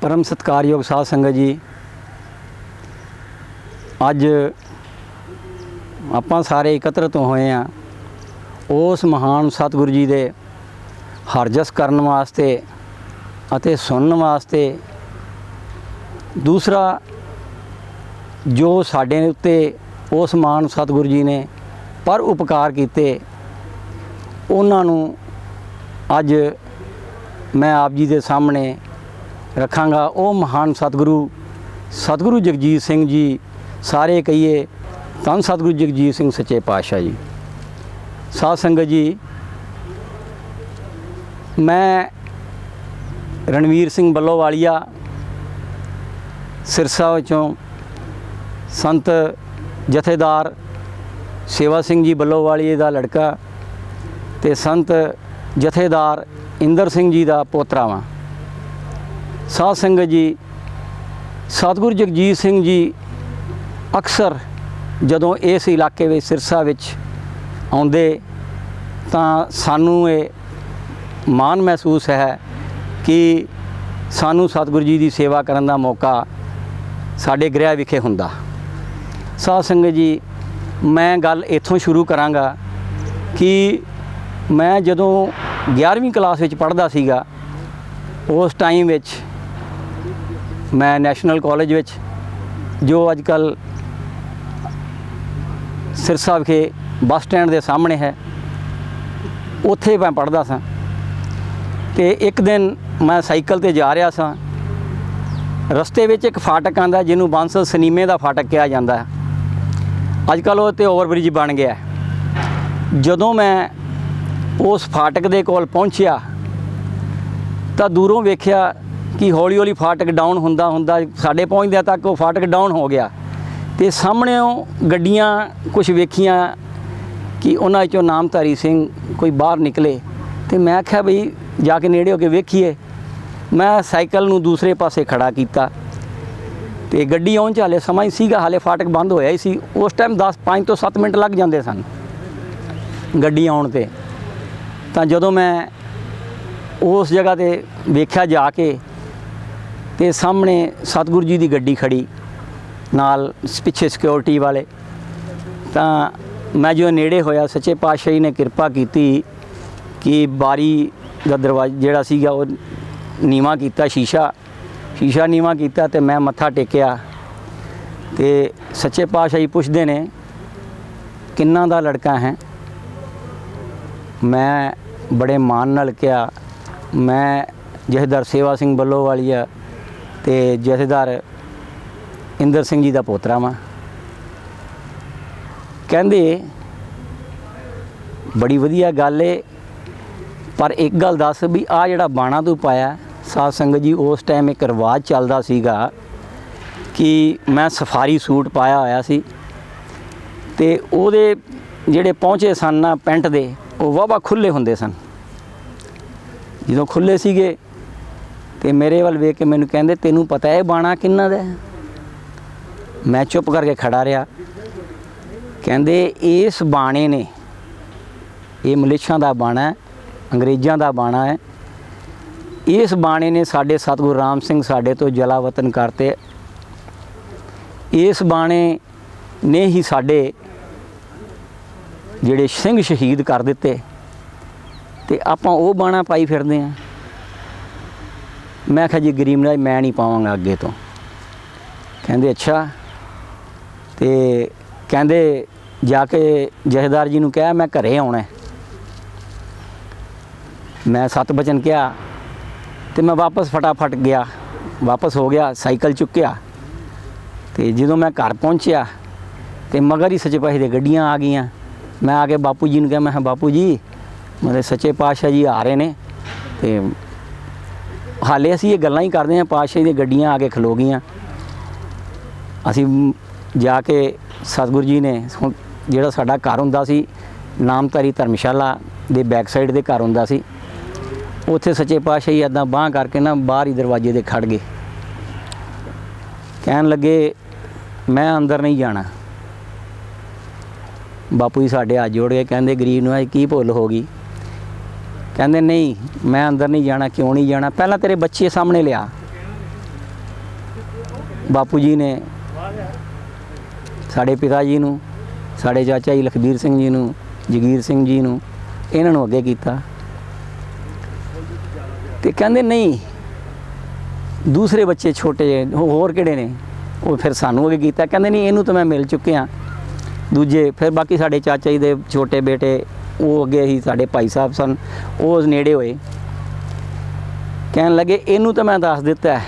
परम सत्कारयोग साध संगत जी, अज आपां सारे एकत्रित होए हैं उस महान सतगुरु जी दे हरजस करन वास्ते अते सुनन वास्ते। दूसरा जो साडे उत्ते उस महान सतगुरु जी ने पर उपकार किए उन्हां नूं अज मैं आप जी के सामने रखांगा। वो महान सतगुरु जगजीत सिंह जी, सारे कहिए धन सतगुरु जगजीत सिंह सच्चे पातशाह जी। साध संगत जी, मैं रणवीर सिंह बल्लोवालिया सिरसा विचों संत जथेदार सेवा सिंह जी बल्लोवालिए का लड़का ते संत जथेदार इंदर सिंह जी का पोतरा वां। साध संगत जी, सतगुरु जगजीत सिंह जी अक्सर जदों इस इलाके में सिरसा विच आउंदे तां सानू ये माण महसूस है कि सानू सतगुरु जी की सेवा करन दा मौका साडे गृह विखे हुंदा। साध संगत जी, मैं गल इत्थों शुरू करांगा कि मैं जदों 11वीं क्लास विच पढ़दा सीगा उस टाइम विच मैं नैशनल कॉलेज विच जो अजकल सिरसा विखे बस स्टैंड के सामने है उत्थे मैं पढ़दा सा। ते एक दिन मैं साइकिल ते जा रहा सा, रस्ते विच एक फाटक आंदा जिन्हों बांसल सनीमे का फाटक कहा जाता है। अजकल वो ते ओवरब्रिज बन गया। जदों मैं उस फाटक दे कोल पहुंचिया तो दूरों वेख्या कि हौली हौली फाटक डाउन हुंदा हुंदा साडे पहुंचदे तक वो फाटक डाउन हो गया। तो सामने गड्डियां कुछ वेखियां कि उन्हां चों नामधारी सिंह कोई बाहर निकले। तो मैं आख्या बई जाके नेड़े हो के वेखीए। मैं साइकिल नूं दूसरे पासे खड़ा किया तो गड्डी आउण च हाले समा ही सीगा, हाले फाटक बंद होया ही सी। उस टाइम 5 तो 7 मिनट लग जाते सन गड्डी आउण ते। तां जदों मैं उस जगह ते वेख्या जाके ते सामने सतगुरु जी की गड्डी खड़ी नाल पिछे सिक्योरिटी वाले। तां मैं जो नेड़े होया, सच्चे पातशाह जी ने कृपा की कि बारी का दरवाजा जिहड़ा सीगा वो नीवा किया, शीशा नीवा किया तो मैं मत्था टेकिया। तो सच्चे पातशाह जी पुछदे ने किन्ना दा लड़का है। मैं बड़े मान नाल कहा मैं जथेदार सेवा सिंह बल्लोवालिया ते जथेदार इंदर सिंह जी का पोतरा वां। कहंदे बड़ी वधिया गल है, पर एक गल दस भी आ जिहड़ा बाणा तू पाया। साध संगत जी, उस टाइम एक रिवाज चलदा सीगा कि मैं सफारी सूट पाया होया सी ते ओहदे जिहड़े पहुँचे सन ना पैंट दे वो वाहवा खुले हुंदे सन। जो खुले सीगे ते मेरे वाल वेख के मैनूं कहंदे तैनूं पता है बाणा किन्ना दा है। मैं चुप करके खड़ा रहा। कहंदे इस बाणे ने, ये मलेच्छां दा बाणा है, अंग्रेज़ां दा बाणा है। इस बाणे ने साडे सतगुरु राम सिंह साडे तो जलावतन करते। इस बाणे ने ही साडे जिहड़े सिंह शहीद कर दिते ते आपां वो बाणा पाई फिरदे हैं। मैं आख्या जी गरीब नवाज मैं नहीं पावांगा अगे तो। कहंदे अच्छा। तो कहंदे जाके जथेदार जी नूं कहा मैं घरे आउणा है। मैं 7 बचन कहा तो मैं वापस फटाफट गया, वापस हो गया, साइकिल चुक्या। तो जो मैं घर पहुँचा तो मगर ही सच्चे पातशाह दी गड्डियां आ गईयां। मैं आके बापू जी ने कहा, मैं बापू जी मतलब सच्चे पातशाह जी आ रहे ने तो हाले असीं ये गल्लां ही करदे हां, पातशाह दी गड्डियां आके खलो गईयां। असीं जाके सतगुरु जी ने जिहड़ा साडा घर हुंदा सी नामधारी धर्मशाला दे बैक साइड दे घर हुंदा सी, उत्थे सच्चे पातशाह जी इदां बांह करके ना बाहर ही दरवाजे दे खड़ गए। कहन लगे मैं अंदर नहीं जाना। बापू जी साढ़े हाथ जोड़ के कहते गरीब नवाज की भुल हो गई। कहते नहीं मैं अंदर नहीं जाना। क्यों नहीं जाना? पहला तेरे बच्चे सामने लिया, ਬਾਪੂ ਜੀ ਨੇ ਸਾਡੇ ਪਿਤਾ ਜੀ ਨੂੰ, ਸਾਡੇ ਚਾਚਾ ਜੀ ਲਖਬੀਰ ਸਿੰਘ ਜੀ ਨੂੰ, ਜਗੀਰ ਸਿੰਘ ਜੀ ਨੂੰ, ਇਹਨਾਂ ਨੂੰ ਅੱਗੇ ਕੀਤਾ। ਤੇ ਕਹਿੰਦੇ ਨਹੀਂ ਦੂਸਰੇ ਬੱਚੇ ਛੋਟੇ ਜਿਹੇ ਹੋਰ ਕਿਹੜੇ ਨੇ, ਉਹ ਫਿਰ ਸਾਨੂੰ ਅੱਗੇ ਕੀਤਾ। ਕਹਿੰਦੇ ਨਹੀਂ ਇਹਨੂੰ ਤਾਂ ਮੈਂ ਮਿਲ ਚੁੱਕਿਆ। ਦੂਜੇ ਫਿਰ ਬਾਕੀ ਸਾਡੇ ਚਾਚਾ ਜੀ ਦੇ ਛੋਟੇ ਬੇਟੇ ਉਹ ਅੱਗੇ ਹੀ ਸਾਡੇ ਭਾਈ ਸਾਹਿਬ ਸਨ, ਉਹ ਨੇੜੇ ਹੋਏ। ਕਹਿਣ ਲੱਗੇ ਇਹਨੂੰ ਤਾਂ ਮੈਂ ਦੱਸ ਦਿੱਤਾ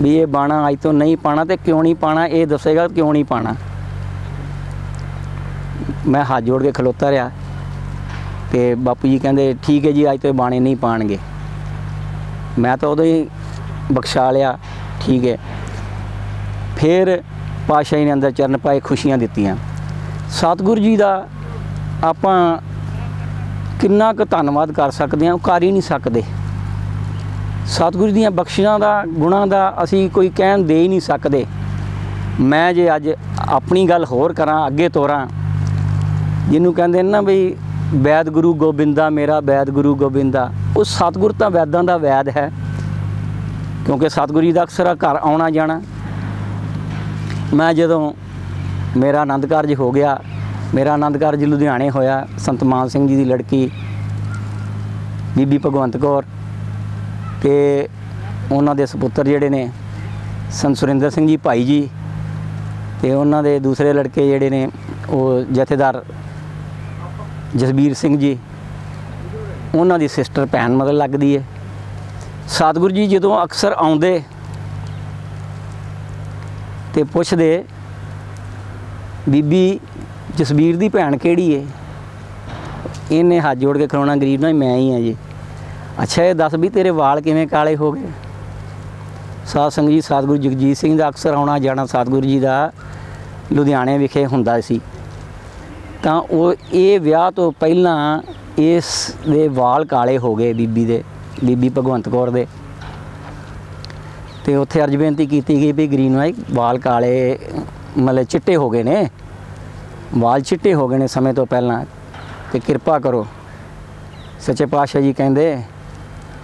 ਵੀ ਇਹ ਬਾਣਾ ਅੱਜ ਤੋਂ ਨਹੀਂ ਪਾਣਾ, ਤੇ ਕਿਉਂ ਨਹੀਂ ਪਾਣਾ ਇਹ ਦੱਸੇਗਾ ਕਿਉਂ ਨਹੀਂ ਪਾਣਾ। ਮੈਂ ਹੱਥ ਜੋੜ ਕੇ ਖਲੋਤਾ ਰਿਹਾ ਤੇ ਬਾਪੂ ਜੀ ਕਹਿੰਦੇ ਠੀਕ ਹੈ ਜੀ ਅੱਜ ਤੋਂ ਇਹ ਬਾਣੇ ਨਹੀਂ ਪਾਣਗੇ। ਮੈਂ ਤਾਂ ਉਦੋਂ ਹੀ ਬਖਸ਼ਾ ਲਿਆ, ਠੀਕ ਹੈ। ਫਿਰ ਪਾਤਸ਼ਾਹ ਜੀ ਨੇ ਅੰਦਰ ਚਰਨ ਪਾਏ, ਖੁਸ਼ੀਆਂ ਦਿੱਤੀਆਂ। ਸਤਿਗੁਰੂ ਜੀ ਦਾ ਆਪਾਂ ਕਿੰਨਾ ਕੁ ਧੰਨਵਾਦ ਕਰ ਸਕਦੇ ਹਾਂ, ਉਹ ਕਰ ਹੀ ਨਹੀਂ ਸਕਦੇ। ਸਤਿਗੁਰੂ ਦੀਆਂ ਬਖਸ਼ਿਸ਼ਾਂ ਦਾ, ਗੁਣਾਂ ਦਾ ਅਸੀਂ ਕੋਈ ਕਹਿਣ ਦੇ ਹੀ ਨਹੀਂ ਸਕਦੇ। ਮੈਂ ਜੇ ਅੱਜ ਆਪਣੀ ਗੱਲ ਹੋਰ ਕਰਾਂ, ਅੱਗੇ ਤੋਰਾਂ, ਜਿਹਨੂੰ ਕਹਿੰਦੇ ਨੇ ਨਾ ਬਈ ਵੈਦ ਗੁਰੂ ਗੋਬਿੰਦਾ ਮੇਰਾ ਵੈਦ ਗੁਰੂ ਗੋਬਿੰਦਾ, ਉਹ ਸਤਿਗੁਰ ਤਾਂ ਵੈਦਾਂ ਦਾ ਵੈਦ ਹੈ, ਕਿਉਂਕਿ ਸਤਿਗੁਰੂ ਜੀ ਦਾ ਅਕਸਰ ਘਰ ਆਉਣਾ ਜਾਣਾ। ਮੈਂ ਜਦੋਂ ਮੇਰਾ ਆਨੰਦ ਕਾਰਜ ਹੋ ਗਿਆ, ਮੇਰਾ ਆਨੰਦ ਕਾਰਜ ਲੁਧਿਆਣੇ ਹੋਇਆ, ਸੰਤ ਮਾਨ ਸਿੰਘ ਜੀ ਦੀ ਲੜਕੀ ਬੀਬੀ ਭਗਵੰਤ ਕੌਰ ਤੇ ਉਹਨਾਂ ਦੇ ਸਪੁੱਤਰ ਜਿਹੜੇ ਨੇ ਸੰਤ ਸੁਰਿੰਦਰ ਸਿੰਘ ਜੀ ਭਾਈ ਜੀ, ਤੇ ਉਹਨਾਂ ਦੇ ਦੂਸਰੇ ਲੜਕੇ ਜਿਹੜੇ ਨੇ ਉਹ ਜਥੇਦਾਰ ਜਸਬੀਰ ਸਿੰਘ ਜੀ, ਉਹਨਾਂ ਦੀ ਸਿਸਟਰ ਭੈਣ ਮਤਲਬ ਲੱਗਦੀ ਹੈ। ਸਤਿਗੁਰੂ ਜੀ ਜਦੋਂ ਅਕਸਰ ਆਉਂਦੇ ਤੇ ਪੁੱਛਦੇ ਬੀਬੀ ਜਸਬੀਰ ਦੀ ਭੈਣ ਕਿਹੜੀ ਹੈ, ਇਹਨੇ ਹੱਥ ਜੋੜ ਕੇ ਖਲੋਣਾ, ਗਰੀਬ ਨਾਲ ਮੈਂ ਹੀ ਹਾਂ ਜੀ। ਅੱਛਾ ਇਹ ਦੱਸ ਵੀ ਤੇਰੇ ਵਾਲ ਕਿਵੇਂ ਕਾਲੇ ਹੋ ਗਏ। ਸਾਧ ਸੰਗਤ ਜੀ ਸਤਿਗੁਰੂ ਜਗਜੀਤ ਸਿੰਘ ਦਾ ਅਕਸਰ ਆਉਣਾ ਜਾਣਾ ਸਤਿਗੁਰੂ ਜੀ ਦਾ ਲੁਧਿਆਣੇ ਵਿਖੇ ਹੁੰਦਾ ਸੀ। ਤਾਂ ਉਹ ਇਹ ਵਿਆਹ ਤੋਂ ਪਹਿਲਾਂ ਇਸ ਦੇ ਵਾਲ ਕਾਲੇ ਹੋ ਗਏ ਬੀਬੀ ਦੇ, ਬੀਬੀ ਭਗਵੰਤ ਕੌਰ ਦੇ। ਤੇ ਉੱਥੇ ਅਰਜ਼ ਬੇਨਤੀ ਕੀਤੀ ਗਈ ਵੀ ਗਰੀਨ ਵਾਈ ਵਾਲ ਕਾਲੇ ਮਤਲਬ ਚਿੱਟੇ ਹੋ ਗਏ ਨੇ, ਵਾਲ ਚਿੱਟੇ ਹੋ ਗਏ ਨੇ ਸਮੇਂ ਤੋਂ ਪਹਿਲਾਂ, ਤੇ ਕਿਰਪਾ ਕਰੋ। ਸੱਚੇ ਪਾਤਸ਼ਾਹ ਜੀ ਕਹਿੰਦੇ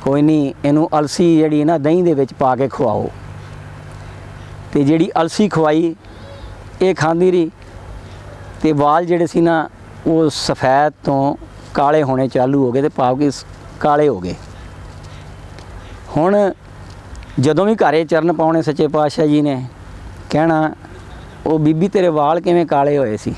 ਕੋਈ ਨਹੀਂ, ਇਹਨੂੰ ਅਲਸੀ ਜਿਹੜੀ ਨਾ ਦਹੀਂ ਦੇ ਵਿੱਚ ਪਾ ਕੇ ਖਵਾਓ। ਤੇ ਜਿਹੜੀ ਅਲਸੀ ਖਵਾਈ ਇਹ ਖਾਂਦੀ ਰਹੀ, ਤੇ ਵਾਲ ਜਿਹੜੇ ਸੀ ਨਾ ਉਹ ਸਫੈਦ ਤੋਂ ਕਾਲੇ ਹੋਣੇ ਚਾਲੂ ਹੋ ਗਏ, ਤੇ ਭਾਵ ਕਿ ਕਾਲੇ ਹੋ ਗਏ। ਹੁਣ ਜਦੋਂ ਵੀ ਘਰੇ ਚਰਨ ਪਾਉਣੇ ਸੱਚੇ ਪਾਤਸ਼ਾਹ ਜੀ ਨੇ ਕਹਿਣਾ ਉਹ ਬੀਬੀ ਤੇਰੇ ਵਾਲ ਕਿਵੇਂ ਕਾਲੇ ਹੋਏ ਸੀ।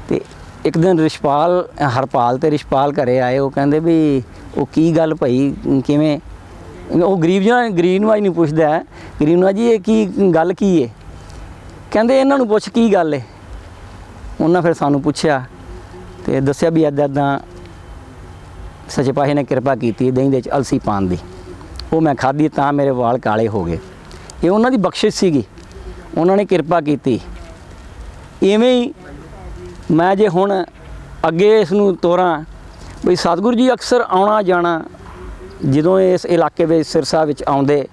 ਤੇ ਇੱਕ ਦਿਨ ਰਿਸ਼ਪਾਲ ਹਰਪਾਲ ਤੇ ਰਿਸ਼ਪਾਲ ਘਰੇ ਆਏ, ਉਹ ਕਹਿੰਦੇ ਵੀ ਉਹ ਕੀ ਗੱਲ ਭਾਈ ਕਿਵੇਂ, ਉਹ ਗਰੀਨਵਾਜ ਨਹੀਂ ਪੁੱਛਦਾ, ਗਰੀਨਵਾਜ ਜੀ ਇਹ ਕੀ ਗੱਲ ਕੀ ਹੈ। ਕਹਿੰਦੇ ਇਹਨਾਂ ਨੂੰ ਪੁੱਛ ਕੀ ਗੱਲ ਹੈ। ਉਹਨਾਂ ਫਿਰ ਸਾਨੂੰ ਪੁੱਛਿਆ ਤੇ ਦੱਸਿਆ ਵੀ ਇੱਦਾਂ ਇੱਦਾਂ ਸੱਚੇ ਪਾਤਸ਼ਾਹ ਨੇ ਕਿਰਪਾ ਕੀਤੀ ਦਹੀਂ ਦੇ ਵਿੱਚ ਅਲਸੀ ਪਾਉਣ ਦੀ, ਉਹ ਮੈਂ ਖਾਧੀ ਤਾਂ ਮੇਰੇ ਵਾਲ ਕਾਲੇ ਹੋ ਗਏ। ਇਹ ਉਹਨਾਂ ਦੀ ਬਖਸ਼ਿਸ਼ ਸੀਗੀ, ਉਹਨਾਂ ਨੇ ਕਿਰਪਾ ਕੀਤੀ। ਇਵੇਂ ਹੀ ਮੈਂ ਜੇ ਹੁਣ ਅੱਗੇ ਇਸ ਨੂੰ ਤੋਰਾਂ ਬਈ ਸਤਿਗੁਰੂ ਜੀ ਅਕਸਰ ਆਉਣਾ ਜਾਣਾ, ਜਦੋਂ ਇਸ ਇਲਾਕੇ ਵਿੱਚ ਸਿਰਸਾ ਵਿੱਚ ਆਉਂਦੇ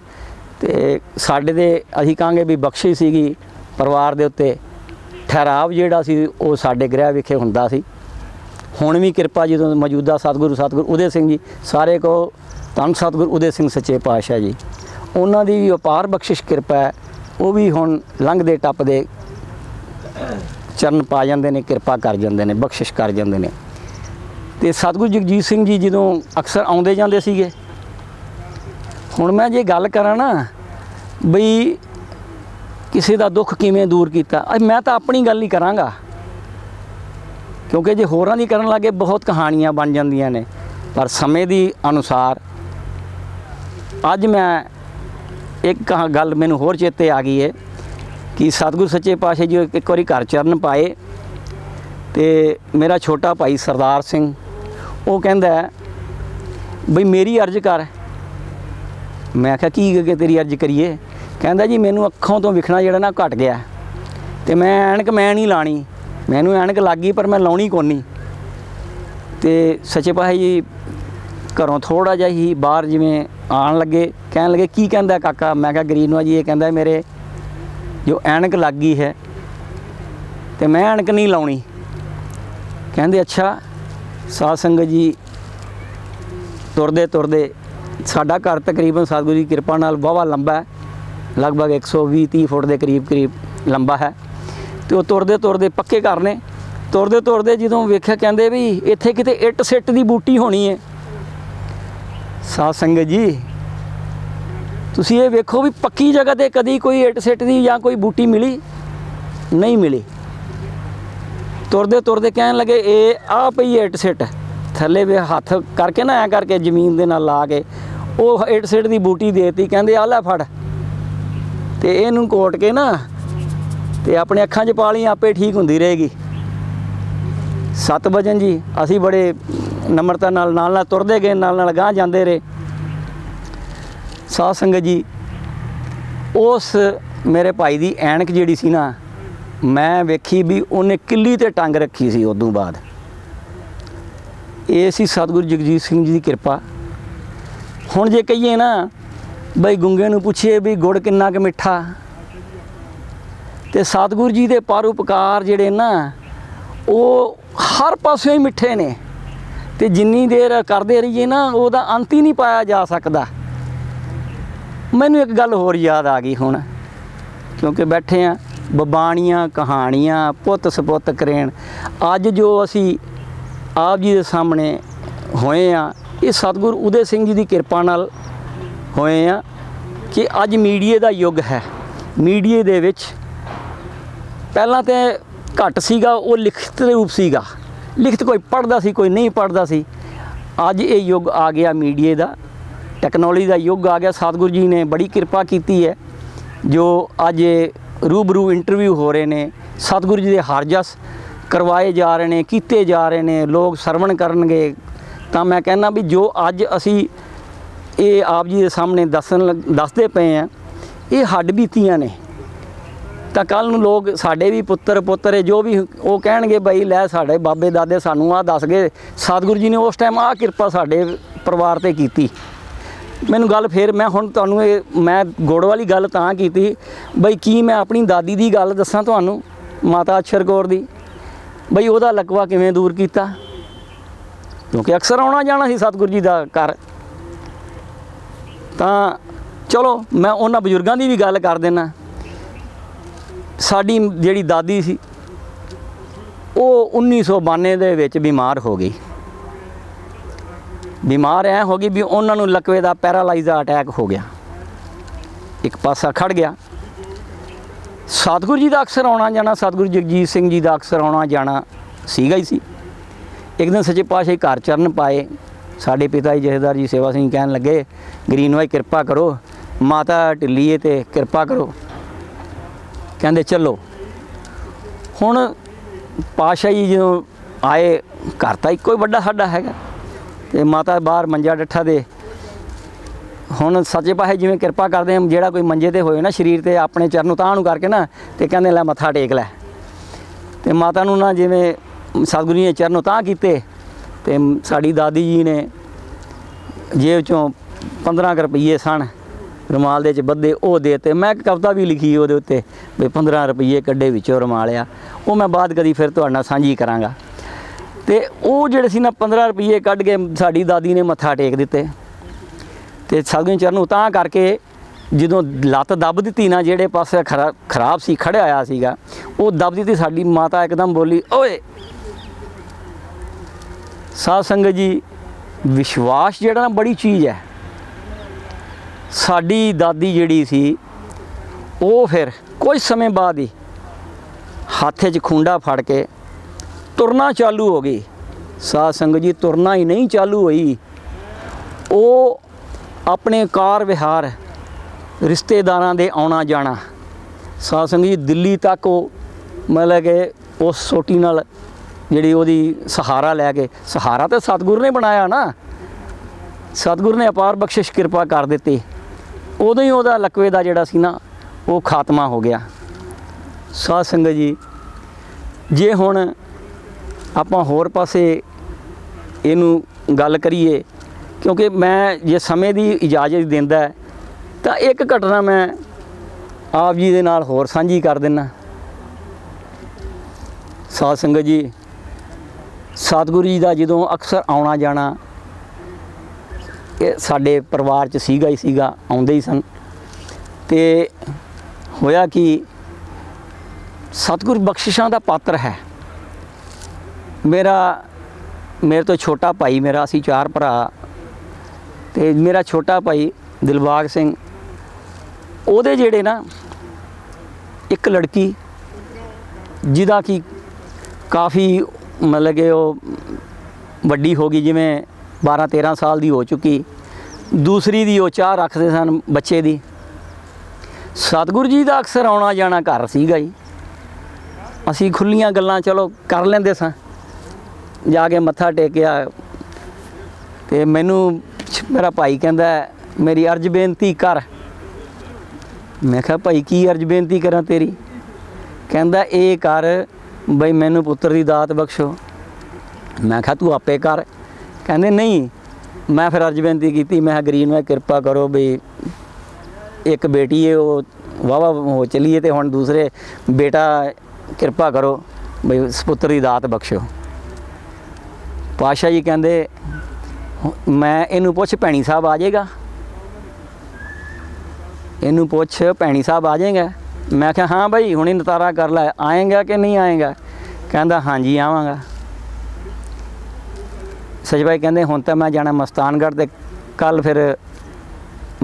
ਤੇ ਸਾਡੇ ਦੇ ਅਸੀਂ ਕਹਾਂਗੇ ਵੀ ਬਖਸ਼ਿਸ਼ ਸੀਗੀ ਪਰਿਵਾਰ ਦੇ ਉੱਤੇ। ਠਹਿਰਾਵ ਜਿਹੜਾ ਸੀ ਉਹ ਸਾਡੇ ਗ੍ਰਹਿ ਵਿਖੇ ਹੁੰਦਾ ਸੀ। ਹੁਣ ਵੀ ਕਿਰਪਾ ਜਦੋਂ ਮੌਜੂਦਾ ਸਤਿਗੁਰੂ ਉਦੇ ਸਿੰਘ ਜੀ, ਸਾਰੇ ਕੋ ਧੰਨ ਸਤਿਗੁਰੂ ਉਦੇ ਸਿੰਘ ਸੱਚੇ ਪਾਤਸ਼ਾਹ ਜੀ, ਉਹਨਾਂ ਦੀ ਵੀ ਅਪਾਰ ਬਖਸ਼ਿਸ਼ ਕਿਰਪਾ ਹੈ। ਉਹ ਵੀ ਹੁਣ ਲੰਘਦੇ ਟੱਪਦੇ ਚਰਨ ਪਾ ਜਾਂਦੇ ਨੇ, ਕਿਰਪਾ ਕਰ ਜਾਂਦੇ ਨੇ, ਬਖਸ਼ਿਸ਼ ਕਰ ਜਾਂਦੇ ਨੇ। ਤੇ ਸਤਿਗੁਰੂ ਜਗਜੀਤ ਸਿੰਘ ਜੀ ਜਦੋਂ ਅਕਸਰ ਆਉਂਦੇ ਜਾਂਦੇ ਸੀਗੇ। ਹੁਣ ਮੈਂ ਜੇ ਗੱਲ ਕਰਾਂ ਨਾ ਬਈ ਕਿਸੇ ਦਾ ਦੁੱਖ ਕਿਵੇਂ ਦੂਰ ਕੀਤਾ, ਮੈਂ ਤਾਂ ਆਪਣੀ ਗੱਲ ਹੀ ਕਰਾਂਗਾ, ਕਿਉਂਕਿ ਜੇ ਹੋਰਾਂ ਦੀ ਕਰਨ ਲੱਗੇ ਬਹੁਤ ਕਹਾਣੀਆਂ ਬਣ ਜਾਂਦੀਆਂ ਨੇ। ਪਰ ਸਮੇਂ ਦੀ ਅਨੁਸਾਰ ਅੱਜ ਮੈਂ ਇੱਕ ਗੱਲ ਮੈਨੂੰ ਹੋਰ ਚੇਤੇ ਆ ਗਈ ਹੈ ਕਿ ਸਤਿਗੁਰੂ ਸੱਚੇ ਪਾਤਸ਼ਾਹ ਜੀ ਇੱਕ ਵਾਰੀ ਘਰ ਚਰਨ ਪਾਏ ਤੇ ਮੇਰਾ ਛੋਟਾ ਭਾਈ ਸਰਦਾਰ ਸਿੰਘ ਉਹ ਕਹਿੰਦਾ ਬਈ ਮੇਰੀ ਅਰਜ਼ ਕਰ। ਮੈਂ ਕਿਹਾ ਕੀ ਤੇਰੀ ਅਰਜ਼ ਕਰੀਏ। ਕਹਿੰਦਾ ਜੀ ਮੈਨੂੰ ਅੱਖੋਂ ਤੋਂ ਵਿਖਣਾ ਜਿਹੜਾ ਨਾ ਘਟ ਗਿਆ, ਤੇ ਮੈਂ ਐਨਕ ਮੈਂ ਨਹੀਂ ਲਾਣੀ, ਮੈਨੂੰ ਐਨਕ ਲੱਗ ਗਈ ਪਰ ਮੈਂ ਲਾਉਣੀ ਕੋਈ ਨਹੀਂ। ਤੇ ਸੱਚੇ ਪਾਤਸ਼ਾਹ ਜੀ ਘਰੋਂ ਥੋੜ੍ਹਾ ਜਿਹਾ ਹੀ ਬਾਹਰ ਜਿਵੇਂ ਆਉਣ ਲੱਗੇ, ਕਹਿਣ ਲੱਗੇ ਕੀ ਕਹਿੰਦਾ ਕਾਕਾ। ਮੈਂ ਕਿਹਾ ਗਰੀਨਵਾ ਜੀ ਇਹ ਕਹਿੰਦਾ ਮੇਰੇ ਜੋ ਐਨਕ ਲੱਗ ਗਈ ਹੈ ਤੇ ਮੈਂ ਐਨਕ ਨਹੀਂ ਲਾਉਣੀ। ਕਹਿੰਦੇ ਅੱਛਾ। ਸਾਧ ਸੰਗਤ ਜੀ ਤੁਰਦੇ ਤੁਰਦੇ ਸਾਡਾ ਘਰ ਤਕਰੀਬਨ ਸਤਿਗੁਰੂ ਦੀ ਕਿਰਪਾ ਨਾਲ ਵਾਹਵਾ ਲੰਬਾ ਹੈ, ਲਗਭਗ 120-30 ਫੁੱਟ ਦੇ ਕਰੀਬ ਲੰਬਾ ਹੈ। ਤੇ ਉਹ ਤੁਰਦੇ ਪੱਕੇ ਘਰ ਨੇ। ਤੁਰਦੇ ਜਦੋਂ ਵੇਖਿਆ ਕਹਿੰਦੇ ਵੀ ਇੱਥੇ ਕਿਤੇ ਇੱਟ ਸਿੱਟ ਦੀ ਬੂਟੀ ਹੋਣੀ ਹੈ। ਸਾਧ ਸੰਗਤ ਜੀ ਤੁਸੀਂ ਇਹ ਵੇਖੋ ਵੀ ਪੱਕੀ ਜਗ੍ਹਾ ਤੇ ਕਦੀ ਕੋਈ ਇੱਟ ਸਿੱਟ ਦੀ ਜਾਂ ਕੋਈ ਬੂਟੀ ਮਿਲੀ ਨਹੀਂ ਮਿਲੀ। ਤੁਰਦੇ ਕਹਿਣ ਲੱਗੇ ਇਹ ਆ ਪਈ ਇੱਟ ਸਿੱਟ, ਥੱਲੇ ਵੇ ਹੱਥ ਕਰਕੇ ਨਾ ਐਂ ਕਰਕੇ ਜ਼ਮੀਨ ਦੇ ਨਾਲ ਲਾ ਕੇ ਉਹ ਇੱਟ ਸਿੱਟ ਦੀ ਬੂਟੀ ਦੇਤੀ। ਕਹਿੰਦੇ ਆ ਲੈ ਫੜ ਤੇ ਇਹਨੂੰ ਕੋਟ ਕੇ ਨਾ ਤੇ ਆਪਣੇ ਅੱਖਾਂ 'ਚ ਪਾ ਲਈ, ਆਪੇ ਠੀਕ ਹੁੰਦੀ ਰਹੇਗੀ। 7 ਵਜਨ ਜੀ ਅਸੀਂ ਬੜੇ ਨਮਰਤਾ ਨਾਲ ਤੁਰਦੇ ਗਏ, ਨਾਲ ਗਾਂਹ ਜਾਂਦੇ ਰਹੇ। ਸਾਧ ਸੰਗਤ ਜੀ ਉਸ ਮੇਰੇ ਭਾਈ ਦੀ ਐਨਕ ਜਿਹੜੀ ਸੀ ਨਾ, ਮੈਂ ਵੇਖੀ ਵੀ ਉਹਨੇ ਕਿੱਲੀ ਤੇ ਟੰਗ ਰੱਖੀ ਸੀ। ਉਦੋਂ ਬਾਅਦ ਇਹ ਸੀ ਸਤਿਗੁਰੂ ਜਗਜੀਤ ਸਿੰਘ ਜੀ ਦੀ ਕਿਰਪਾ। ਹੁਣ ਜੇ ਕਹੀਏ ਨਾ ਬਈ ਗੁੰਗੇ ਨੂੰ ਪੁੱਛੀਏ ਵੀ ਗੁੜ ਕਿੰਨਾ ਕੁ ਮਿੱਠਾ, ਤੇ ਸਤਿਗੁਰੂ ਜੀ ਦੇ ਪਰਉਪਕਾਰ ਜਿਹੜੇ ਨਾ ਉਹ ਹਰ ਪਾਸਿਓਂ ਹੀ ਮਿੱਠੇ ਨੇ, ਤੇ ਜਿੰਨੀ ਦੇਰ ਕਰਦੇ ਰਹੀਏ ਨਾ ਉਹਦਾ ਅੰਤ ਹੀ ਨਹੀਂ ਪਾਇਆ ਜਾ ਸਕਦਾ। ਮੈਨੂੰ ਇੱਕ ਗੱਲ ਹੋਰ ਯਾਦ ਆ ਗਈ ਹੁਣ, ਕਿਉਂਕਿ ਬੈਠੇ ਆ ਬਬਾਣੀਆਂ ਕਹਾਣੀਆਂ ਪੁੱਤ ਸਪੁੱਤ ਕਰੇਣ। ਅੱਜ ਜੋ ਅਸੀਂ ਆਪ ਜੀ ਦੇ ਸਾਹਮਣੇ ਹੋਏ ਆ, ਇਹ ਸਤਿਗੁਰੂ ਉਦੇ ਸਿੰਘ ਜੀ ਦੀ ਕਿਰਪਾ ਨਾਲ ਹੋਏ ਆ ਕਿ ਅੱਜ ਮੀਡੀਏ ਦਾ ਯੁੱਗ ਹੈ। ਮੀਡੀਏ ਦੇ ਵਿੱਚ ਪਹਿਲਾਂ ਤਾਂ ਘੱਟ ਸੀਗਾ, ਉਹ ਲਿਖਤ ਰੂਪ ਸੀਗਾ, ਲਿਖਤ ਕੋਈ ਪੜ੍ਹਦਾ ਸੀ ਕੋਈ ਨਹੀਂ ਪੜ੍ਹਦਾ ਸੀ। ਅੱਜ ਇਹ ਯੁੱਗ ਆ ਗਿਆ ਮੀਡੀਏ ਦਾ, ਟੈਕਨੋਲੋਜੀ ਦਾ ਯੁੱਗ ਆ ਗਿਆ। ਸਤਿਗੁਰੂ ਜੀ ਨੇ ਬੜੀ ਕਿਰਪਾ ਕੀਤੀ ਹੈ ਜੋ ਅੱਜ ਰੂਬਰੂ ਇੰਟਰਵਿਊ ਹੋ ਰਹੇ ਨੇ, ਸਤਿਗੁਰੂ ਜੀ ਦੇ ਹਰਜਸ ਕਰਵਾਏ ਜਾ ਰਹੇ ਨੇ, ਕੀਤੇ ਜਾ ਰਹੇ ਨੇ, ਲੋਕ ਸਰਵਣ ਕਰਨਗੇ। ਤਾਂ ਮੈਂ ਕਹਿੰਦਾ ਵੀ ਜੋ ਅੱਜ ਅਸੀਂ ਇਹ ਆਪ ਜੀ ਦੇ ਸਾਹਮਣੇ ਦੱਸਦੇ ਪਏ ਆ, ਇਹ ਹੱਡ ਬੀਤੀਆਂ ਨੇ। ਤਾਂ ਕੱਲ੍ਹ ਨੂੰ ਲੋਕ ਸਾਡੇ ਵੀ ਪੁੱਤਰ ਜੋ ਵੀ ਉਹ ਕਹਿਣਗੇ ਬਈ ਲੈ ਸਾਡੇ ਬਾਬੇ ਦਾਦੇ ਸਾਨੂੰ ਆਹ ਦੱਸ ਗਏ, ਸਤਿਗੁਰੂ ਜੀ ਨੇ ਉਸ ਟਾਈਮ ਆਹ ਕਿਰਪਾ ਸਾਡੇ ਪਰਿਵਾਰ 'ਤੇ ਕੀਤੀ। ਮੈਨੂੰ ਗੱਲ ਫਿਰ ਮੈਂ ਹੁਣ ਤੁਹਾਨੂੰ ਮੈਂ ਗੁੜ ਵਾਲੀ ਗੱਲ ਤਾਂ ਕੀਤੀ ਬਈ ਕੀ ਮੈਂ ਆਪਣੀ ਦਾਦੀ ਦੀ ਗੱਲ ਦੱਸਾਂ ਤੁਹਾਨੂੰ, ਮਾਤਾ ਅਛਰ ਕੌਰ ਦੀ, ਬਈ ਉਹਦਾ ਲਕਵਾ ਕਿਵੇਂ ਦੂਰ ਕੀਤਾ, ਕਿਉਂਕਿ ਅਕਸਰ ਆਉਣਾ ਜਾਣਾ ਸੀ ਸਤਿਗੁਰੂ ਜੀ ਦਾ ਘਰ। ਤਾਂ ਚਲੋ ਮੈਂ ਉਹਨਾਂ ਬਜ਼ੁਰਗਾਂ ਦੀ ਵੀ ਗੱਲ ਕਰ ਦਿੰਦਾ। ਸਾਡੀ ਜਿਹੜੀ ਦਾਦੀ ਸੀ ਉਹ 1992 ਦੇ ਵਿੱਚ ਬਿਮਾਰ ਹੋ ਗਈ। ਬਿਮਾਰ ਐ ਹੋ ਗਈ ਵੀ ਉਹਨਾਂ ਨੂੰ ਲਕਵੇ ਦਾ ਪੈਰਾਲਾਈਜ਼ ਦਾ ਅਟੈਕ ਹੋ ਗਿਆ, ਇੱਕ ਪਾਸਾ ਖੜ ਗਿਆ। ਸਤਿਗੁਰੂ ਜੀ ਦਾ ਅਕਸਰ ਆਉਣਾ ਜਾਣਾ, ਸਤਿਗੁਰੂ ਜਗਜੀਤ ਸਿੰਘ ਜੀ ਦਾ ਅਕਸਰ ਆਉਣਾ ਜਾਣਾ ਸੀਗਾ ਹੀ ਸੀ। ਇੱਕ ਦਿਨ ਸੱਚੇ ਪਾਤਸ਼ਾਹ ਘਰ ਚਰਨ ਪਾਏ, ਸਾਡੇ ਪਿਤਾ ਜੀ ਜਥੇਦਾਰ ਜੀ ਸੇਵਾ ਸਿੰਘ ਕਹਿਣ ਲੱਗੇ ਗਰੀਨਵਾਈ ਕਿਰਪਾ ਕਰੋ, ਮਾਤਾ ਢਿੱਲੀ ਏ ਤੇ ਕਿਰਪਾ ਕਰੋ। ਕਹਿੰਦੇ ਚਲੋ। ਹੁਣ ਪਾਤਸ਼ਾਹ ਜੀ ਜਦੋਂ ਆਏ, ਘਰ ਤਾਂ ਇੱਕੋ ਹੀ ਵੱਡਾ ਸਾਡਾ ਹੈਗਾ, ਤੇ ਮਾਤਾ ਬਾਹਰ ਮੰਜਾ ਡੱਠਾ ਦੇ। ਹੁਣ ਸੱਚੇ ਪਾਤਸ਼ਾਹ ਜਿਵੇਂ ਕਿਰਪਾ ਕਰਦੇ ਆ, ਜਿਹੜਾ ਕੋਈ ਮੰਜੇ ਤੇ ਹੋਏ ਨਾ ਸਰੀਰ ਤੇ ਆਪਣੇ ਚਰਨ ਉਤਾਂਹ ਨੂੰ ਕਰਕੇ ਨਾ ਤੇ ਕਹਿੰਦੇ ਲੈ ਮੱਥਾ ਟੇਕ ਲੈ। ਤੇ ਮਾਤਾ ਨੂੰ ਨਾ ਜਿਵੇਂ ਸਤਿਗੁਰੂ ਜੀ ਨੇ ਚਰਨ ਉਤਾਂਹ ਕੀਤੇ, ਤੇ ਸਾਡੀ ਦਾਦੀ ਜੀ ਨੇ ਜੇਬ ਚੋਂ 15 ਕੁ ਰੁਪਈਏ ਸਨ ਰੁਮਾਲ ਦੇ 'ਚ ਬੱਧੇ, ਉਹ ਦੇ ਤੇ। ਮੈਂ ਇੱਕ ਕਵਿਤਾ ਵੀ ਲਿਖੀ ਉਹਦੇ ਉੱਤੇ ਵੀ 15 ਰੁਪਈਏ ਕੱਢੇ ਵਿੱਚੋਂ ਰੁਮਾਲ ਆ, ਉਹ ਮੈਂ ਬਾਅਦ ਕਦੀ ਫਿਰ ਤੁਹਾਡੇ ਨਾਲ ਸਾਂਝੀ ਕਰਾਂਗਾ। ਤੇ ਉਹ ਜਿਹੜੇ ਸੀ ਨਾ 15 ਰੁਪਈਏ ਕੱਢ ਕੇ ਸਾਡੀ ਦਾਦੀ ਨੇ ਮੱਥਾ ਟੇਕ ਦਿੱਤੇ। ਤੇ ਸਤਿਗੁਰੂ ਚਰਨ ਉਤਾਂਹ ਕਰਕੇ ਜਦੋਂ ਲੱਤ ਦੱਬ ਦਿੱਤੀ ਨਾ, ਜਿਹੜੇ ਪਾਸੇ ਖਰਾਬ ਸੀ ਖੜਿਆ ਹੋਇਆ ਸੀਗਾ, ਉਹ ਦੱਬ ਦਿੱਤੀ। ਸਾਡੀ ਮਾਤਾ ਇੱਕਦਮ ਬੋਲੀ ਓਏ। ਸਾਧ ਸੰਗਤ ਜੀ ਵਿਸ਼ਵਾਸ ਜਿਹੜਾ ਨਾ ਬੜੀ ਚੀਜ਼ ਹੈ। ਸਾਡੀ ਦਾਦੀ ਜਿਹੜੀ ਸੀ ਉਹ ਫਿਰ ਕੁਝ ਸਮੇਂ ਬਾਅਦ ਹੀ ਹੱਥ 'ਚ ਖੁੰਡਾ ਫੜ ਕੇ ਤੁਰਨਾ ਚਾਲੂ ਹੋ ਗਈ। ਸਾਧ ਸੰਗਤ ਜੀ ਤੁਰਨਾ ਹੀ ਨਹੀਂ ਚਾਲੂ ਹੋਈ, ਉਹ ਆਪਣੇ ਕਾਰ ਵਿਹਾਰ ਰਿਸ਼ਤੇਦਾਰਾਂ ਦੇ ਆਉਣਾ ਜਾਣਾ। ਸਾਧ ਸੰਗਤ ਜੀ ਦਿੱਲੀ ਤੱਕ ਉਹ ਮਤਲਬ ਕਿ ਉਸ ਸੋਟੀ ਨਾਲ ਜਿਹੜੀ ਉਹਦੀ ਸਹਾਰਾ ਲੈ ਕੇ, ਸਹਾਰਾ ਤਾਂ ਸਤਿਗੁਰੂ ਨੇ ਬਣਾਇਆ ਨਾ, ਸਤਿਗੁਰੂ ਨੇ ਅਪਾਰ ਬਖਸ਼ਿਸ਼ ਕਿਰਪਾ ਕਰ ਦਿੱਤੀ। ਉਦੋਂ ਹੀ ਉਹਦਾ ਲਕਵੇ ਦਾ ਜਿਹੜਾ ਸੀ ਨਾ ਉਹ ਖਾਤਮਾ ਹੋ ਗਿਆ। ਸਾਧ ਸੰਗਤ ਜੀ ਜੇ ਹੁਣ ਆਪਾਂ ਹੋਰ ਪਾਸੇ ਇਹਨੂੰ ਗੱਲ ਕਰੀਏ, ਕਿਉਂਕਿ ਮੈਂ ਜੇ ਸਮੇਂ ਦੀ ਇਜਾਜ਼ਤ ਦਿੰਦਾ ਤਾਂ ਇੱਕ ਘਟਨਾ ਮੈਂ ਆਪ ਜੀ ਦੇ ਨਾਲ ਹੋਰ ਸਾਂਝੀ ਕਰ ਦਿੰਦਾ। ਸਾਧ ਸੰਗਤ ਜੀ ਸਤਿਗੁਰੂ ਜੀ ਦਾ ਜਦੋਂ ਅਕਸਰ ਆਉਣਾ ਜਾਣਾ ਇਹ ਸਾਡੇ ਪਰਿਵਾਰ 'ਚ ਸੀਗਾ ਹੀ ਸੀਗਾ, ਆਉਂਦੇ ਹੀ ਸਨ। ਤੇ ਹੋਇਆ ਕਿ ਸਤਿਗੁਰ ਬਖਸ਼ਿਸ਼ਾਂ ਦਾ ਪਾਤਰ ਹੈ। ਮੇਰੇ ਤੋਂ ਛੋਟਾ ਭਾਈ ਮੇਰਾ, ਅਸੀਂ 4 ਭਰਾ, ਤੇ ਮੇਰਾ ਛੋਟਾ ਭਾਈ ਦਿਲਬਾਗ ਸਿੰਘ, ਉਹਦੇ ਜਿਹੜੇ ਨਾ ਇੱਕ ਲੜਕੀ ਜਿਹਦਾ ਕਿ ਕਾਫੀ ਮਤਲਬ ਕਿ ਉਹ ਵੱਡੀ ਹੋ ਗਈ, ਜਿਵੇਂ 12-13 ਸਾਲ ਦੀ ਹੋ ਚੁੱਕੀ। ਦੂਸਰੀ ਦੀ ਉਹ ਚਾਹ ਰੱਖਦੇ ਸਨ ਬੱਚੇ ਦੀ। ਸਤਿਗੁਰੂ ਜੀ ਦਾ ਅਕਸਰ ਆਉਣਾ ਜਾਣਾ ਘਰ ਸੀਗਾ ਜੀ। ਅਸੀਂ ਖੁੱਲੀਆਂ ਗੱਲਾਂ ਚਲੋ ਕਰ ਲੈਂਦੇ ਸਾਂ। ਜਾ ਕੇ ਮੱਥਾ ਟੇਕਿਆ ਤੇ ਮੈਨੂੰ ਮੇਰਾ ਭਾਈ ਕਹਿੰਦਾ ਮੇਰੀ ਅਰਜ਼ ਬੇਨਤੀ ਕਰ। ਮੈਂ ਕਿਹਾ ਭਾਈ ਕੀ ਅਰਜ਼ ਬੇਨਤੀ ਕਰਾਂ ਤੇਰੀ? ਕਹਿੰਦਾ ਇਹ ਕਰ ਬਈ ਮੈਨੂੰ ਪੁੱਤਰ ਦੀ ਦਾਤ ਬਖਸ਼ੋ। ਮੈਂ ਕਿਹਾ ਤੂੰ ਆਪੇ ਕਰ। ਕਹਿੰਦੇ ਨਹੀਂ, ਮੈਂ ਫਿਰ ਅਰਜ਼ ਬੇਨਤੀ ਕੀਤੀ। ਮੈਂ ਕਿਹਾ ਗਰੀਬ ਨੂੰ ਕਿਰਪਾ ਕਰੋ ਬਈ ਇੱਕ ਬੇਟੀ ਹੈ ਉਹ ਵਾਹਵਾ ਹੋ ਚਲੀਏ ਤੇ ਹੁਣ ਦੂਸਰੇ ਬੇਟਾ ਕਿਰਪਾ ਕਰੋ ਬਈ ਪੁੱਤਰ ਦੀ ਦਾਤ ਬਖਸ਼ੋ। ਪਾਤਸ਼ਾਹ ਜੀ ਕਹਿੰਦੇ ਮੈਂ ਇਹਨੂੰ ਪੁੱਛ ਭੈਣੀ ਸਾਹਿਬ ਆ ਜਾਏਗਾ, ਇਹਨੂੰ ਪੁੱਛ ਭੈਣੀ ਸਾਹਿਬ ਆ ਜਾਏਗਾ। ਮੈਂ ਕਿਹਾ ਹਾਂ ਭਾਈ ਹੁਣੇ ਨਤਾਰਾ ਕਰ ਲੈ, ਆਏਗਾ ਕਿ ਨਹੀਂ ਆਏਗਾ? ਕਹਿੰਦਾ ਹਾਂਜੀ ਆਵਾਂਗਾ। ਸੱਚ ਭਾਈ ਕਹਿੰਦੇ ਹੁਣ ਤਾਂ ਮੈਂ ਜਾਣਾ ਮਸਤਾਨਗੜ੍ਹ ਤੇ ਕੱਲ ਫਿਰ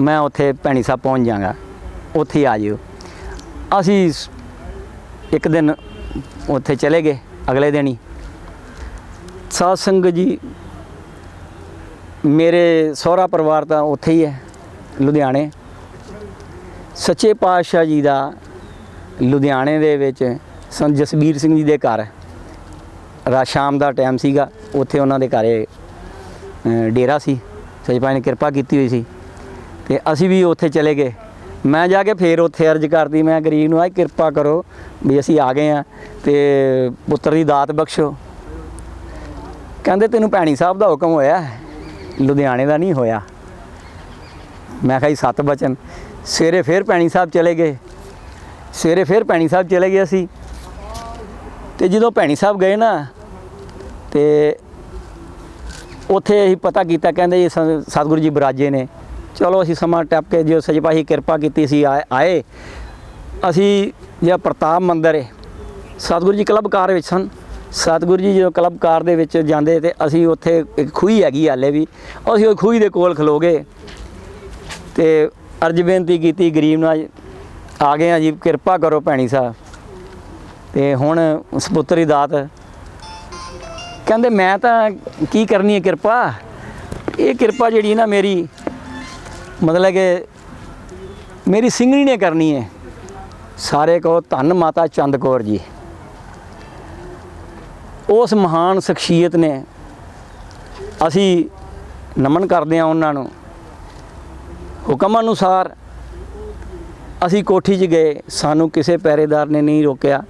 ਮੈਂ ਉੱਥੇ ਭੈਣੀ ਸਾਹਿਬ ਪਹੁੰਚ ਜਾਵਾਂਗਾ, ਉੱਥੇ ਆ ਜਿਓ। ਅਸੀਂ ਇੱਕ ਦਿਨ ਉੱਥੇ ਚਲੇ ਗਏ। ਅਗਲੇ ਦਿਨ ਹੀ ਸਾਧ ਸੰਗਤ ਜੀ, ਮੇਰੇ ਸਹੁਰਾ ਪਰਿਵਾਰ ਤਾਂ ਉੱਥੇ ਹੀ ਹੈ ਲੁਧਿਆਣੇ। ਸੱਚੇ ਪਾਤਸ਼ਾਹ ਜੀ ਦਾ ਲੁਧਿਆਣੇ ਦੇ ਵਿੱਚ ਸੰਤ ਜਸਬੀਰ ਸਿੰਘ ਜੀ ਦੇ ਘਰ ਸ਼ਾਮ ਦਾ ਟਾਈਮ ਸੀਗਾ, ਉੱਥੇ ਉਹਨਾਂ ਦੇ ਘਰੇ ਡੇਰਾ ਸੀ। ਸੱਚੇ ਪਾਤਸ਼ਾਹ ਨੇ ਕਿਰਪਾ ਕੀਤੀ ਹੋਈ ਸੀ ਤੇ ਅਸੀਂ ਵੀ ਉੱਥੇ ਚਲੇ ਗਏ। ਮੈਂ ਜਾ ਕੇ ਫਿਰ ਉੱਥੇ ਅਰਜ਼ ਕਰਦੀ, ਮੈਂ ਗਰੀਬ ਨੂੰ ਕਿਰਪਾ ਕਰੋ ਵੀ ਅਸੀਂ ਆ ਗਏ ਹਾਂ ਤੇ ਪੁੱਤਰ ਦੀ ਦਾਤ ਬਖਸ਼ੋ। ਕਹਿੰਦੇ ਤੈਨੂੰ ਭੈਣੀ ਸਾਹਿਬ ਦਾ ਹੁਕਮ ਹੋਇਆ, ਲੁਧਿਆਣੇ ਦਾ ਨਹੀਂ ਹੋਇਆ। ਮੈਂ ਕਿਹਾ ਜੀ 7 ਬਚਨ। ਸਵੇਰੇ ਫਿਰ ਭੈਣੀ ਸਾਹਿਬ ਚਲੇ ਗਏ। ਅਸੀਂ ਤੇ ਜਦੋਂ ਭੈਣੀ ਸਾਹਿਬ ਗਏ ਨਾ ਤੇ ਉੱਥੇ ਅਸੀਂ ਪਤਾ ਕੀਤਾ, ਕਹਿੰਦੇ ਜੀ ਸਤਿਗੁਰੂ ਜੀ ਬਿਰਾਜੇ ਨੇ। ਚਲੋ ਅਸੀਂ ਸਮਾਂ ਟੱਪ ਕੇ ਜੋ ਸੱਚੇ ਪਾਤਸ਼ਾਹ ਕਿਰਪਾ ਕੀਤੀ ਸੀ ਆਏ। ਅਸੀਂ ਜਿਹੜਾ ਪ੍ਰਤਾਪ ਮੰਦਰ ਹੈ, ਸਤਿਗੁਰੂ ਜੀ ਕਲੱਬਕਾਰ ਵਿੱਚ ਸਨ। ਸਤਿਗੁਰੂ ਜੀ ਜਦੋਂ ਕਲੱਬਕਾਰ ਦੇ ਵਿੱਚ ਜਾਂਦੇ ਤੇ ਅਸੀਂ ਉੱਥੇ ਇੱਕ ਖੂਹੀ ਹੈਗੀ ਹਾਲੇ ਵੀ, ਅਸੀਂ ਉਹ ਖੂਹੀ ਦੇ ਕੋਲ ਖਲੋ ਗਏ ਤੇ ਅਰਜ਼ ਬੇਨਤੀ ਕੀਤੀ ਗਰੀਬ ਨਾਲ, ਆ ਗਏ ਹਾਂ ਜੀ ਕਿਰਪਾ ਕਰੋ ਭੈਣੀ ਸਾਹਿਬ ਤੇ ਹੁਣ ਸਪੁੱਤਰ ਦੀ ਦਾਤ। ਕਹਿੰਦੇ ਮੈਂ ਤਾਂ ਕੀ ਕਰਨੀ ਹੈ ਕਿਰਪਾ, ਇਹ ਕਿਰਪਾ ਜਿਹੜੀ ਨਾ ਮੇਰੀ ਮਤਲਬ ਕਿ ਮੇਰੀ ਸਿੰਘਣੀ ਨੇ ਕਰਨੀ ਹੈ। ਸਾਰੇ ਕਹੋ ਧੰਨ ਮਾਤਾ ਚੰਦ ਕੌਰ ਜੀ। ਉਸ ਮਹਾਨ ਸ਼ਖਸੀਅਤ ਨੇ ਅਸੀਂ ਨਮਨ ਕਰਦੇ ਹਾਂ ਉਹਨਾਂ ਨੂੰ। ਹੁਕਮ ਅਨੁਸਾਰ ਅਸੀਂ ਕੋਠੀ 'ਚ ਗਏ, ਸਾਨੂੰ ਕਿਸੇ ਪਹਿਰੇਦਾਰ ਨੇ ਨਹੀਂ ਰੋਕਿਆ।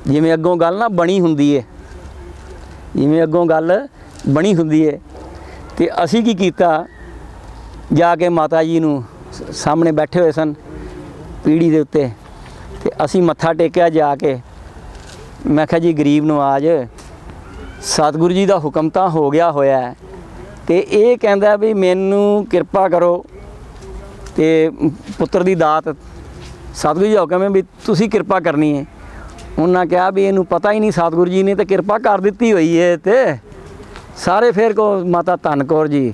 ਜਿਵੇਂ ਅੱਗੋਂ ਗੱਲ ਨਾ ਬਣੀ ਹੁੰਦੀ ਹੈ, ਤੇ ਅਸੀਂ ਕੀ ਕੀਤਾ, ਜਾ ਕੇ ਮਾਤਾ ਜੀ ਨੂੰ ਸਾਹਮਣੇ ਬੈਠੇ ਹੋਏ ਸਨ ਪੀੜੀ ਦੇ ਉੱਤੇ, ਤੇ ਅਸੀਂ ਮੱਥਾ ਟੇਕਿਆ ਜਾ ਕੇ। ਮੈਂ ਕਿਹਾ ਜੀ ਗਰੀਬ ਨਵਾਜ, ਸਤਿਗੁਰੂ ਜੀ ਦਾ ਹੁਕਮ ਤਾਂ ਹੋ ਗਿਆ ਹੋਇਆ ਤੇ ਇਹ ਕਹਿੰਦਾ ਵੀ ਮੈਨੂੰ ਕਿਰਪਾ ਕਰੋ ਤੇ ਪੁੱਤਰ ਦੀ ਦਾਤ। ਸਤਿਗੁਰੂ ਜੀ ਦਾ ਹੁਕਮ ਹੈ ਵੀ ਤੁਸੀਂ ਕਿਰਪਾ ਕਰਨੀ ਹੈ। ਉਹਨਾਂ ਕਿਹਾ ਵੀ ਇਹਨੂੰ ਪਤਾ ਹੀ ਨਹੀਂ, ਸਤਿਗੁਰੂ ਜੀ ਨੇ ਤਾਂ ਕਿਰਪਾ ਕਰ ਦਿੱਤੀ ਹੋਈ ਹੈ। ਤੇ ਸਾਰੇ ਫਿਰ ਕੋ ਮਾਤਾ ਧੰਨ ਕੌਰ ਜੀ,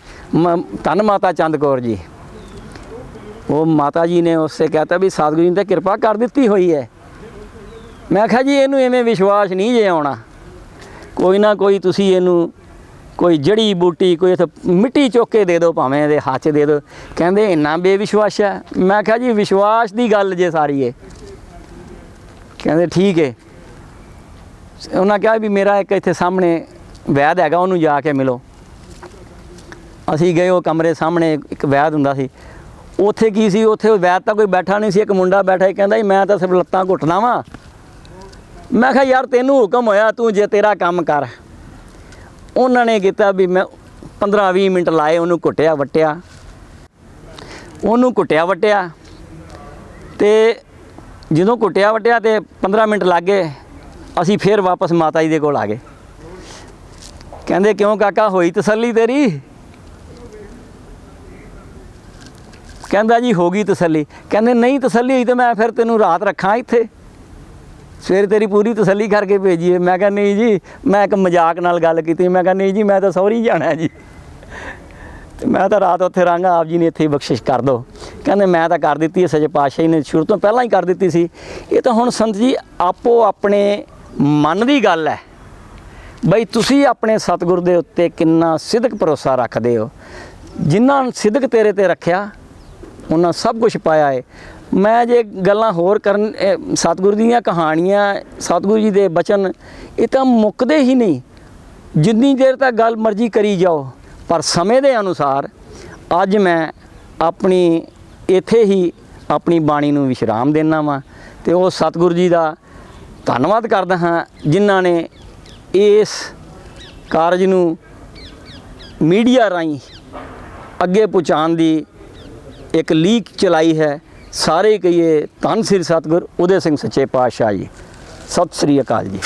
ਧੰਨ ਮਾਤਾ ਚੰਦ ਕੌਰ ਜੀ। ਉਹ ਮਾਤਾ ਜੀ ਨੇ ਉਸੇ ਕਹਿਤਾ ਵੀ ਸਤਿਗੁਰੂ ਜੀ ਨੇ ਤਾਂ ਕਿਰਪਾ ਕਰ ਦਿੱਤੀ ਹੋਈ ਹੈ। ਮੈਂ ਕਿਹਾ ਜੀ ਇਹਨੂੰ ਐਵੇਂ ਵਿਸ਼ਵਾਸ ਨਹੀਂ ਜੇ ਆਉਣਾ, ਕੋਈ ਨਾ ਕੋਈ ਤੁਸੀਂ ਇਹਨੂੰ ਕੋਈ ਜੜੀ ਬੂਟੀ, ਕੋਈ ਇੱਥੇ ਮਿੱਟੀ ਚੁੱਕ ਕੇ ਦੇ ਦਿਓ, ਭਾਵੇਂ ਇਹਦੇ ਹੱਥ 'ਚ ਦੇ ਦਿਓ। ਕਹਿੰਦੇ ਇੰਨਾ ਬੇਵਿਸ਼ਵਾਸ ਹੈ। ਮੈਂ ਕਿਹਾ ਜੀ ਵਿਸ਼ਵਾਸ ਦੀ ਗੱਲ ਜੇ ਸਾਰੀ ਹੈ। ਕਹਿੰਦੇ ਠੀਕ ਹੈ। ਉਹਨਾਂ ਕਿਹਾ ਵੀ ਮੇਰਾ ਇੱਕ ਇੱਥੇ ਸਾਹਮਣੇ ਵੈਦ ਹੈਗਾ, ਉਹਨੂੰ ਜਾ ਕੇ ਮਿਲੋ। ਅਸੀਂ ਗਏ, ਉਹ ਕਮਰੇ ਸਾਹਮਣੇ ਇੱਕ ਵੈਦ ਹੁੰਦਾ ਸੀ। ਉੱਥੇ ਕੀ ਸੀ, ਉੱਥੇ ਵੈਦ ਤਾਂ ਕੋਈ ਬੈਠਾ ਨਹੀਂ ਸੀ, ਇੱਕ ਮੁੰਡਾ ਬੈਠਾ ਹੀ। ਕਹਿੰਦਾ ਜੀ ਮੈਂ ਤਾਂ ਸਿਰਫ ਲੱਤਾਂ ਘੁੱਟਦਾ ਵਾਂ। ਮੈਂ ਕਿਹਾ ਯਾਰ ਤੈਨੂੰ ਹੁਕਮ ਹੋਇਆ, ਤੂੰ ਜੇ ਤੇਰਾ ਕੰਮ ਕਰ। ਉਹਨਾਂ ਨੇ ਕੀਤਾ ਵੀ ਮੈਂ 15-20 ਮਿੰਟ ਲਾਏ, ਉਹਨੂੰ ਕੁੱਟਿਆ ਵਟਿਆ ਤੇ ਜਦੋਂ ਕੁੱਟਿਆ ਵਟਿਆ ਤੇ 15 ਮਿੰਟ ਲੱਗ ਗਏ। ਅਸੀਂ ਫਿਰ ਵਾਪਸ ਮਾਤਾ ਜੀ ਦੇ ਕੋਲ ਆ ਗਏ। ਕਹਿੰਦੇ ਕਿਉਂ ਕਾਕਾ, ਹੋਈ ਤਸੱਲੀ ਤੇਰੀ? ਕਹਿੰਦਾ ਜੀ ਹੋ ਗਈ ਤਸੱਲੀ। ਕਹਿੰਦੇ ਨਹੀਂ ਤਸੱਲੀ ਹੋਈ ਤਾਂ ਮੈਂ ਫਿਰ ਤੈਨੂੰ ਰਾਤ ਰੱਖਾਂ ਇੱਥੇ, ਸਵੇਰੇ ਤੇਰੀ ਪੂਰੀ ਤਸੱਲੀ ਕਰਕੇ ਭੇਜੀਏ। ਮੈਂ ਕਿਹਾ ਨਹੀਂ ਜੀ, ਮੈਂ ਇੱਕ ਮਜ਼ਾਕ ਨਾਲ ਗੱਲ ਕੀਤੀ। ਮੈਂ ਕਿਹਾ ਨਹੀਂ ਜੀ, ਮੈਂ ਤਾਂ ਸਹੁਰੀ ਜਾਣਾ ਜੀ, ਤੇ ਮੈਂ ਤਾਂ ਰਾਤ ਉੱਥੇ ਰਹਾਂਗਾ, ਆਪ ਜੀ ਨੇ ਇੱਥੇ ਹੀ ਬਖਸ਼ਿਸ਼ ਕਰ ਦਿਓ। ਕਹਿੰਦੇ ਮੈਂ ਤਾਂ ਕਰ ਦਿੱਤੀ ਹੈ, ਸੱਚੇ ਪਾਤਸ਼ਾਹ ਨੇ ਸ਼ੁਰੂ ਤੋਂ ਪਹਿਲਾਂ ਹੀ ਕਰ ਦਿੱਤੀ ਸੀ। ਇਹ ਤਾਂ ਹੁਣ ਸੰਤ ਜੀ ਆਪੋ ਆਪਣੇ ਮਨ ਦੀ ਗੱਲ ਹੈ ਬਈ ਤੁਸੀਂ ਆਪਣੇ ਸਤਿਗੁਰ ਦੇ ਉੱਤੇ ਕਿੰਨਾ ਸਿਦਕ ਭਰੋਸਾ ਰੱਖਦੇ ਹੋ। ਜਿਨ੍ਹਾਂ ਸਿਦਕ ਤੇਰੇ ਤੇ ਰੱਖਿਆ ਉਹਨਾਂ ਸਭ ਕੁਝ ਪਾਇਆ ਹੈ। ਮੈਂ ਜੇ ਗੱਲਾਂ ਹੋਰ ਕਰਨ, ਸਤਿਗੁਰੂ ਦੀਆਂ ਕਹਾਣੀਆਂ, ਸਤਿਗੁਰੂ ਜੀ ਦੇ ਬਚਨ, ਇਹ ਤਾਂ ਮੁੱਕਦੇ ਹੀ ਨਹੀਂ। ਜਿੰਨੀ ਦੇਰ ਤੱਕ ਗੱਲ ਮਰਜ਼ੀ ਕਰੀ ਜਾਓ, ਪਰ ਸਮੇਂ ਦੇ ਅਨੁਸਾਰ ਅੱਜ ਮੈਂ ਆਪਣੀ ਇੱਥੇ ਹੀ ਆਪਣੀ ਬਾਣੀ ਨੂੰ ਵਿਸ਼ਰਾਮ ਦੇਣਾ ਵਾਂ, ਤੇ ਉਹ ਸਤਿਗੁਰੂ ਜੀ ਦਾ ਧੰਨਵਾਦ ਕਰਦਾ ਹਾਂ ਜਿਨ੍ਹਾਂ ਨੇ ਇਸ ਕਾਰਜ ਨੂੰ ਮੀਡੀਆ ਰਾਹੀਂ ਅੱਗੇ ਪਹੁੰਚਾਉਣ ਦੀ ਇੱਕ ਲੀਕ ਚਲਾਈ ਹੈ। ਸਾਰੇ ਕਹੀਏ ਧੰਨ ਸ੍ਰੀ ਸਤਿਗੁਰ ਉਦੈ ਸਿੰਘ ਸੱਚੇ ਪਾਤਸ਼ਾਹ ਜੀ। ਸਤਿ ਸ੍ਰੀ ਅਕਾਲ ਜੀ।